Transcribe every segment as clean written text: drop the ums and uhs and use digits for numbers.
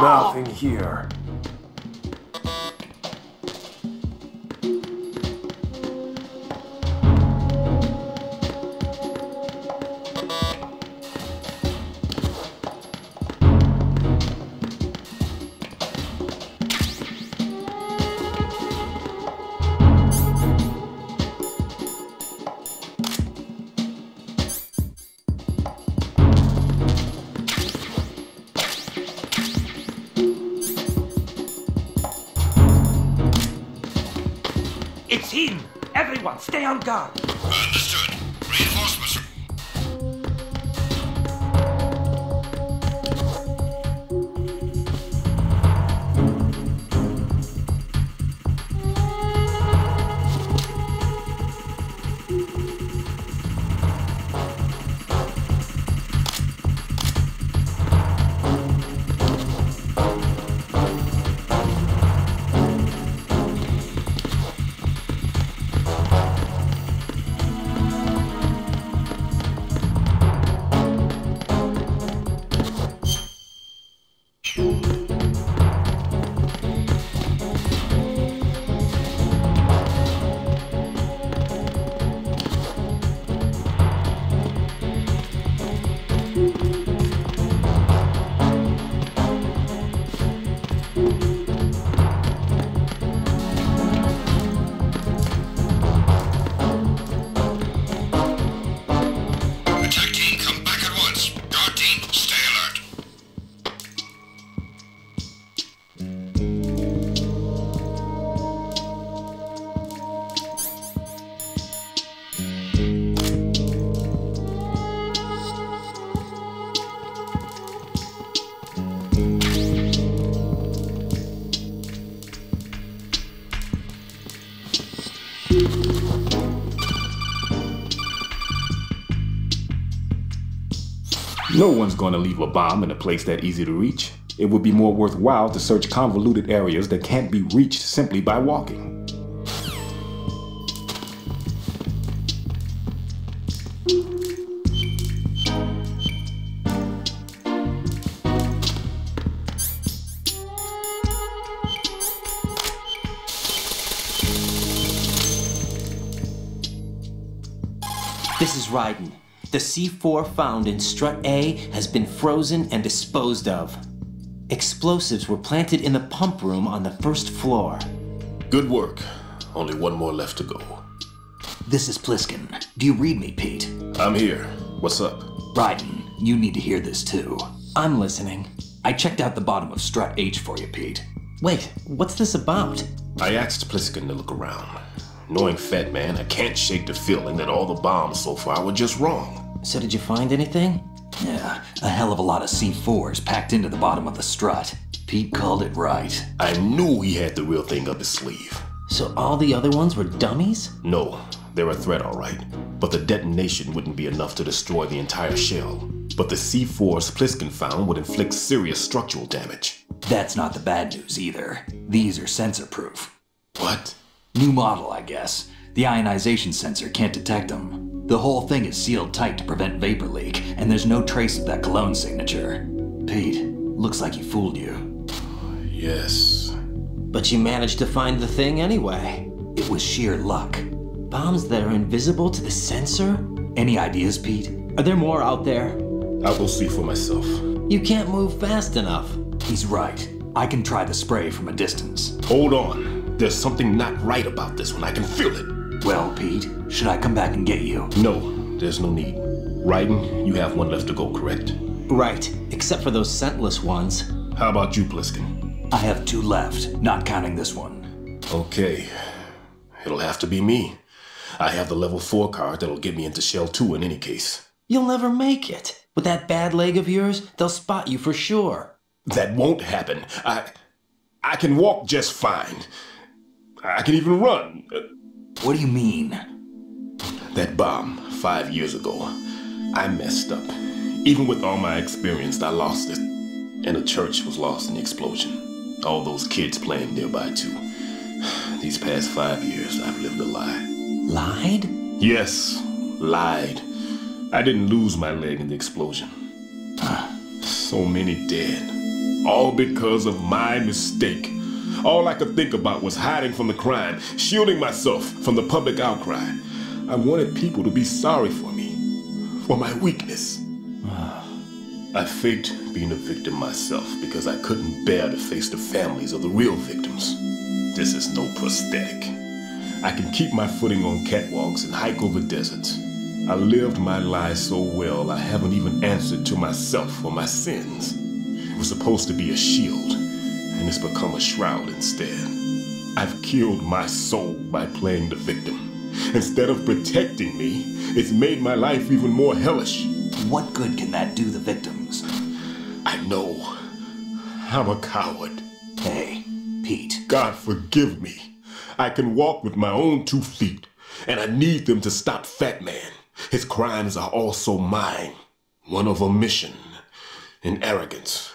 Nothing here. It's him! Everyone, stay on guard! Understood. Reinforcements. No one's going to leave a bomb in a place that easy to reach. It would be more worthwhile to search convoluted areas that can't be reached simply by walking. This is Ryden. The C4 found in strut A has been frozen and disposed of. Explosives were planted in the pump room on the first floor. Good work. Only one more left to go. This is Pliskin. Do you read me, Pete? I'm here. What's up? Ryden, you need to hear this too. I'm listening. I checked out the bottom of strut H for you, Pete. Wait, what's this about? I asked Pliskin to look around. Knowing Fat Man, I can't shake the feeling that all the bombs so far were just wrong. So did you find anything? Yeah, a hell of a lot of C4s packed into the bottom of the strut. Pete called it right. I knew he had the real thing up his sleeve. So all the other ones were dummies? No, they're a threat, all right. But the detonation wouldn't be enough to destroy the entire shell. But the C4s Pliskin found would inflict serious structural damage. That's not the bad news either. These are sensor-proof. What? New model, I guess. The ionization sensor can't detect them. The whole thing is sealed tight to prevent vapor leak, and there's no trace of that cologne signature. Pete, looks like he fooled you. Yes. But you managed to find the thing anyway. It was sheer luck. Bombs that are invisible to the sensor? Any ideas, Pete? Are there more out there? I'll go see for myself. You can't move fast enough. He's right. I can try the spray from a distance. Hold on. There's something not right about this one. I can feel it. Well, Pete, should I come back and get you? No, there's no need. Ryden, you have one left to go, correct? Right, except for those scentless ones. How about you, Pliskin? I have 2 left, not counting this one. Okay. It'll have to be me. I have the level 4 card that'll get me into Shell 2 in any case. You'll never make it. With that bad leg of yours, they'll spot you for sure. That won't happen. I can walk just fine. I can even run. What do you mean? That bomb 5 years ago, I messed up. Even with all my experience, I lost it. And the church was lost in the explosion. All those kids playing nearby too. These past 5 years, I've lived a lie. Lied? Yes, lied. I didn't lose my leg in the explosion. So many dead. All because of my mistake. All I could think about was hiding from the crime, shielding myself from the public outcry. I wanted people to be sorry for me, for my weakness. I faked being a victim myself because I couldn't bear to face the families of the real victims. This is no prosthetic. I can keep my footing on catwalks and hike over deserts. I lived my lie so well I haven't even answered to myself for my sins. It was supposed to be a shield, and it's become a shroud instead. I've killed my soul by playing the victim. Instead of protecting me, it's made my life even more hellish. What good can that do the victims? I know. I'm a coward. Hey, Pete. God forgive me. I can walk with my own 2 feet, and I need them to stop Fat Man. His crimes are also mine. One of omission and arrogance.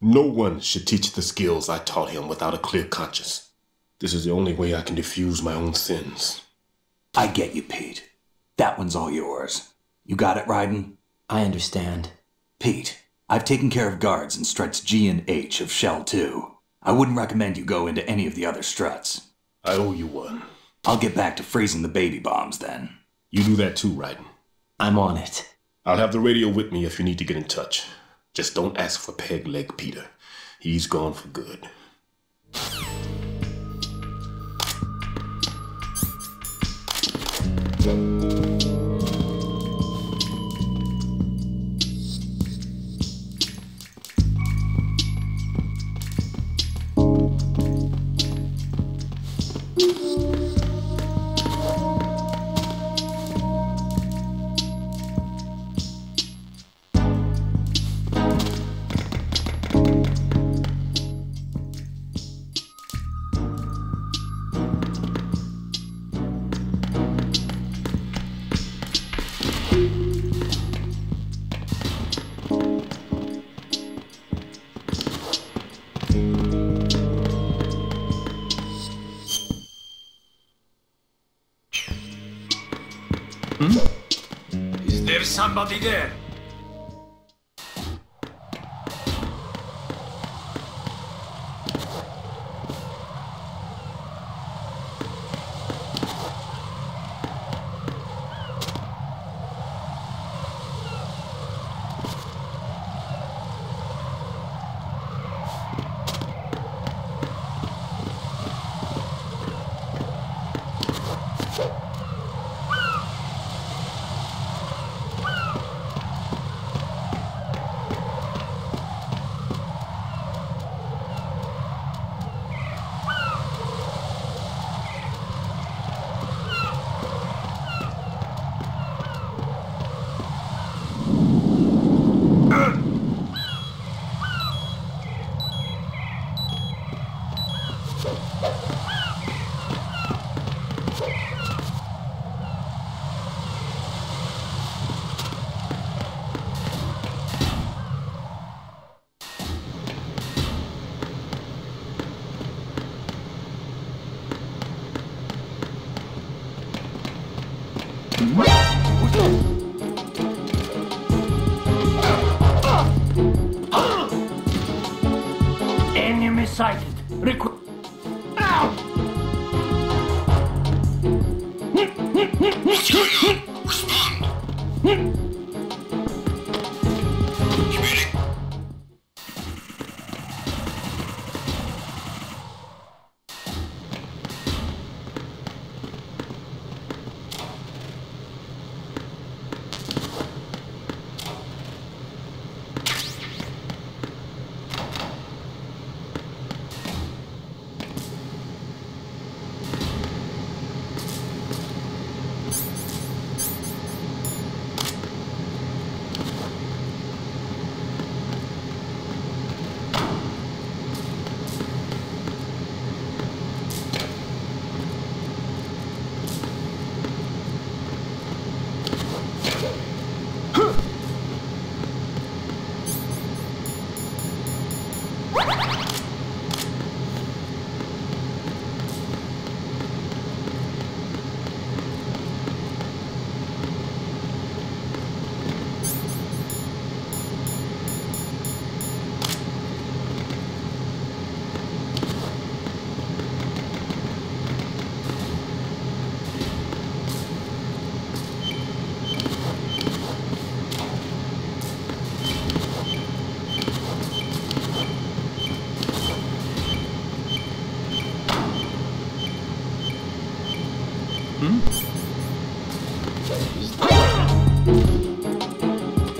No one should teach the skills I taught him without a clear conscience. This is the only way I can diffuse my own sins. I get you, Pete. That one's all yours. You got it, Ryden? I understand. Pete, I've taken care of guards in struts G and H of Shell 2. I wouldn't recommend you go into any of the other struts. I owe you one. I'll get back to freezing the baby bombs then. You do that too, Ryden. I'm on it. I'll have the radio with me if you need to get in touch. Just don't ask for Peg Leg Peter. He's gone for good. Is there somebody there? Enemy sighted. Ow! What's going on? Respond. Commuting.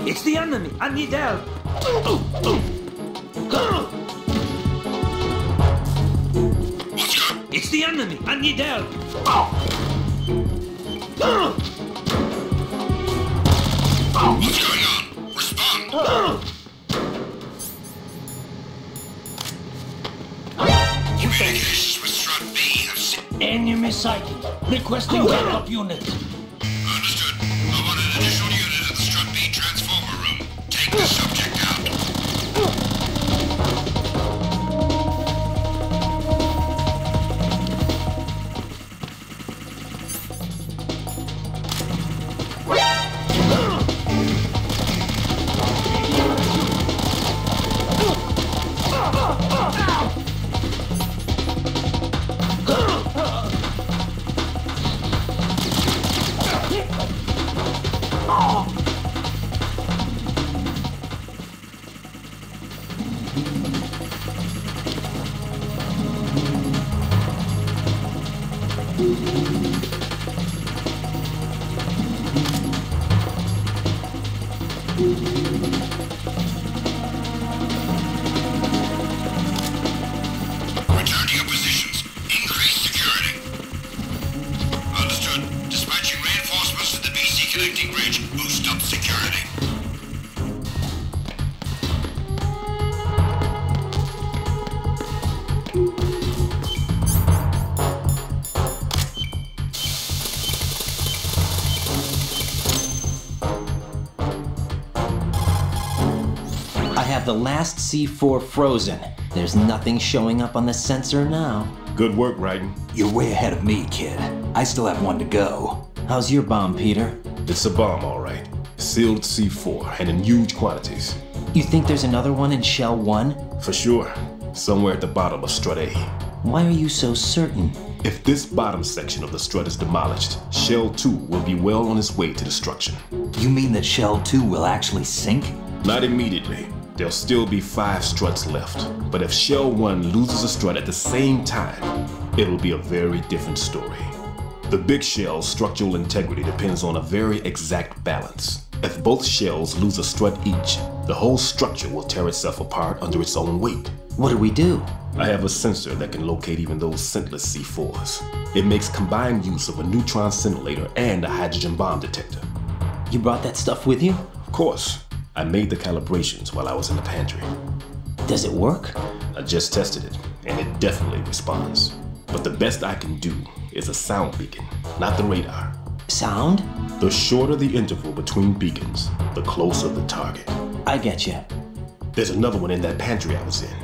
It's the enemy. I need help. It's the enemy. I need help. What's going on? Respond. Communications with Strut B have seen. Enemy sighted. Requesting backup unit. Understood. I want an additional unit at the Strut B transformer room. Take the subject out. Return to your positions. Increase security. Understood. Dispatching reinforcements to the BC connecting bridge. Boost up security. I have the last C4 frozen. There's nothing showing up on the sensor now. Good work, Raiden. You're way ahead of me, kid. I still have one to go. How's your bomb, Peter? It's a bomb, all right. Sealed C4 and in huge quantities. You think there's another one in Shell 1? For sure. Somewhere at the bottom of Strut A. Why are you so certain? If this bottom section of the strut is demolished, Shell 2 will be well on its way to destruction. You mean that Shell 2 will actually sink? Not immediately. There'll still be 5 struts left. But if Shell 1 loses a strut at the same time, it'll be a very different story. The big shell's structural integrity depends on a very exact balance. If both shells lose a strut each, the whole structure will tear itself apart under its own weight. What do we do? I have a sensor that can locate even those scentless C4s. It makes combined use of a neutron scintillator and a hydrogen bomb detector. You brought that stuff with you? Of course. I made the calibrations while I was in the pantry. Does it work? I just tested it, and it definitely responds. But the best I can do is a sound beacon, not the radar. Sound? The shorter the interval between beacons, the closer the target. I get you. There's another one in that pantry I was in.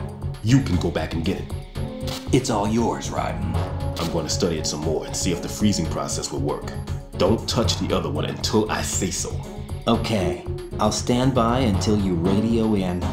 You can go back and get it. It's all yours, Raiden. I'm going to study it some more and see if the freezing process will work. Don't touch the other one until I say so. Okay. I'll stand by until you radio in.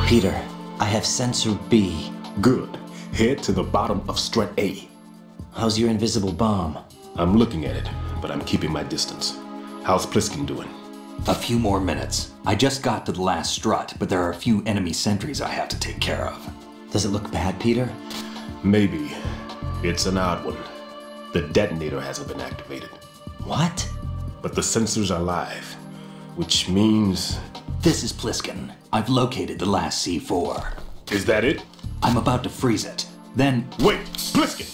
Peter, I have sensor B. Good. Head to the bottom of strut A. How's your invisible bomb? I'm looking at it, but I'm keeping my distance. How's Pliskin doing? A few more minutes. I just got to the last strut, but there are a few enemy sentries I have to take care of. Does it look bad, Peter? Maybe. It's an odd one. The detonator hasn't been activated. What? But the sensors are live, which means... This is Pliskin. I've located the last C4. Is that it? I'm about to freeze it. Then... Wait! Pliskin!